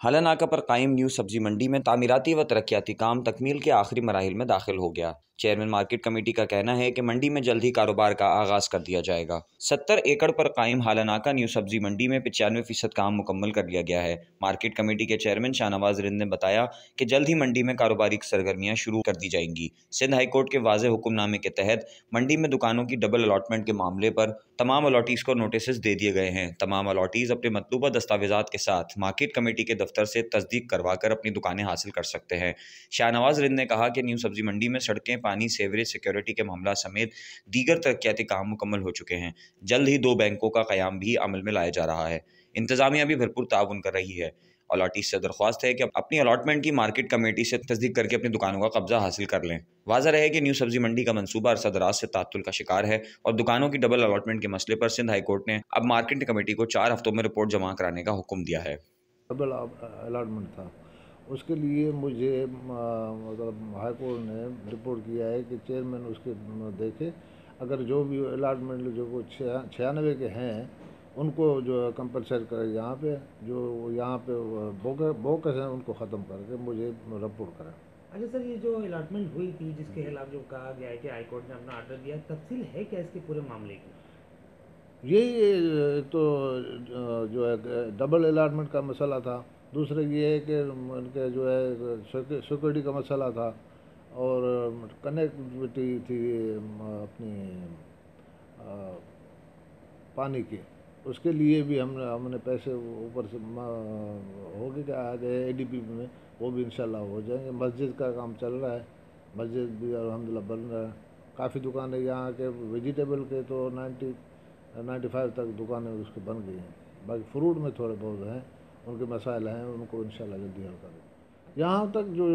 हालानाका पर कायम न्यू सब्जी मंडी में तामीराती व तरक्याती काम तकमील के आखिरी मराहिल में दाखिल हो गया। चेयरमैन मार्केट कमेटी का कहना है कि मंडी में जल्द ही कारोबार का आगाज कर दिया जाएगा। 70 एकड़ पर कायम हालानाका न्यू सब्जी मंडी में 95% काम मुकम्मल कर लिया गया है। मार्केट कमेटी के चेयरमैन शाहनवाज रिंद ने बताया कि जल्द ही मंडी में कारोबारी सरगर्मियां शुरू कर दी जाएंगी। सिंध हाईकोर्ट के वाज़ेह हुक्मनामे के तहत मंडी में दुकानों की डबल अलॉटमेंट के मामले पर तमाम अलॉटीज को नोटिस दे दिए गए हैं। तमाम अलॉटीज अपने मतलूबा दस्तावेजात के साथ मार्केट कमेटी के दफ्तर से तस्दीक करवाकर अपनी दुकानें हासिल कर सकते हैं। शाहनवाज रिंद ने कहा कि न्यू सब्जी मंडी में सड़कें, पानी, सेवरेज, सिक्योरिटी के मामला समेत दीगर तरक्याती काम मुकम्मल हो चुके हैं। जल्द ही 2 बैंकों का क़याम भी अमल में लाया जा रहा है। इंतजामिया भी भरपूर ताउन कर रही है। अलॉटीज से दरख्वास्त है कि अपनी अलॉटमेंट की मार्केट कमेटी से तस्दीक करके अपनी दुकानों का कब्जा हासिल कर लें। वाज़ह रहे कि न्यू सब्जी मंडी का मंसूबा अरसा दराज से तात्तुल का शिकार है और दुकानों की डबल अलॉटमेंट के मसले पर सिंध हाईकोर्ट ने अब मार्केट कमेटी को 4 हफ्तों में रिपोर्ट जमा कराने का हुक्म दिया है। डबल अलॉटमेंट था, उसके लिए मुझे मतलब हाई कोर्ट ने रिपोर्ट किया है कि चेयरमैन उसके देखे, अगर जो भी अलॉटमेंट जो वो 96 के हैं उनको जो है कंपलसरी करे, यहाँ पे जो यहाँ पे बोकस हैं उनको ख़त्म करके मुझे रिपोर्ट करें। अच्छा सर, ये जो अलॉटमेंट हुई थी जिसके खिलाफ जो कहा गया है कि हाईकोर्ट ने अपना ऑर्डर दिया, तफसील है क्या इसके पूरे मामले की? यही तो जो है डबल अलॉटमेंट का मसला था, दूसरे ये है कि उनके जो है सिक्योरिटी का मसला था और कनेक्टिविटी थी अपनी पानी की, उसके लिए भी हमने पैसे ऊपर से हो गए क्या आ गए एडीपी में, वो भी इंशाल्लाह हो जाएंगे। मस्जिद का काम चल रहा है, मस्जिद भी अल्हम्दुलिल्लाह बन रहा है। काफ़ी दुकानें यहाँ के वेजिटेबल के तो 95 तक दुकानें उसकी बन गई हैं। बाकी फ्रूट में थोड़े बहुत हैं, उनके मसाइल हैं, उनको इंशाल्लाह जल्दी हल करेंगे। यहाँ तक जो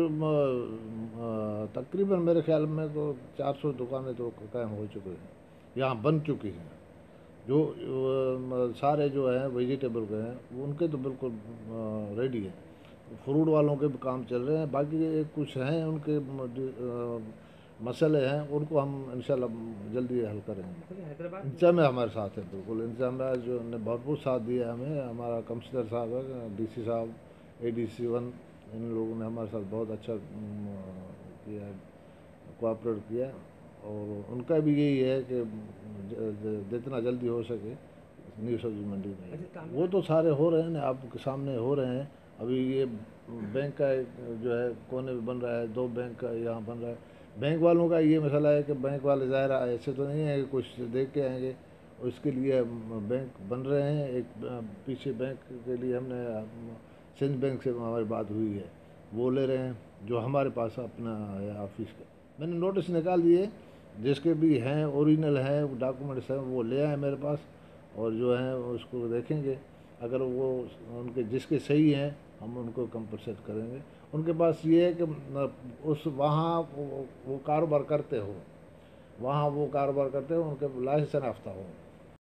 तकरीबन मेरे ख्याल में तो 400 दुकानें तो कायम हो चुकी हैं, यहाँ बन चुकी हैं। जो सारे जो हैं वेजिटेबल के हैं उनके तो बिल्कुल रेडी है। फ्रूट वालों के भी काम चल रहे हैं, बाकी कुछ हैं उनके मसले हैं, उनको हम इंशाल्लाह जल्दी हल करेंगे। इंतजाम हमारे साथ है, बिल्कुल इंतजाम जो ने भरपूर साथ दिया हमें। हमारा कमिश्नर साहब है, डीसी साहब, एडीसी 1, इन लोगों ने हमारे साथ बहुत अच्छा किया, कोऑपरेट किया और उनका भी यही है कि जितना जल्दी हो सके न्यू सब्जी मंडी में। वो तो सारे हो रहे हैं ना, आपके सामने हो रहे हैं। अभी ये बैंक का जो है कोने में बन रहा है, 2 बैंक का यहाँ बन रहा है। बैंक वालों का ये मसला है कि बैंक वाले ज़ाहिर ऐसे तो नहीं है कि कुछ देख के आएंगे, उसके लिए बैंक बन रहे हैं। एक पीछे बैंक के लिए हमने सिंध बैंक से हमारी बात हुई है, वो ले रहे हैं जो हमारे पास अपना है ऑफिस का। मैंने नोटिस निकाल दिए, जिसके भी हैं ओरिजिनल हैं डॉक्यूमेंट्स हैं वो ले आए मेरे पास, और जो है उसको देखेंगे, अगर वो उनके जिसके सही हैं हम उनको कंपनसेट करेंगे। उनके पास ये है कि उस वहाँ वो कारोबार करते हो, वहाँ वो कारोबार करते हो, उनके लाइसेंस याफ्ता हो।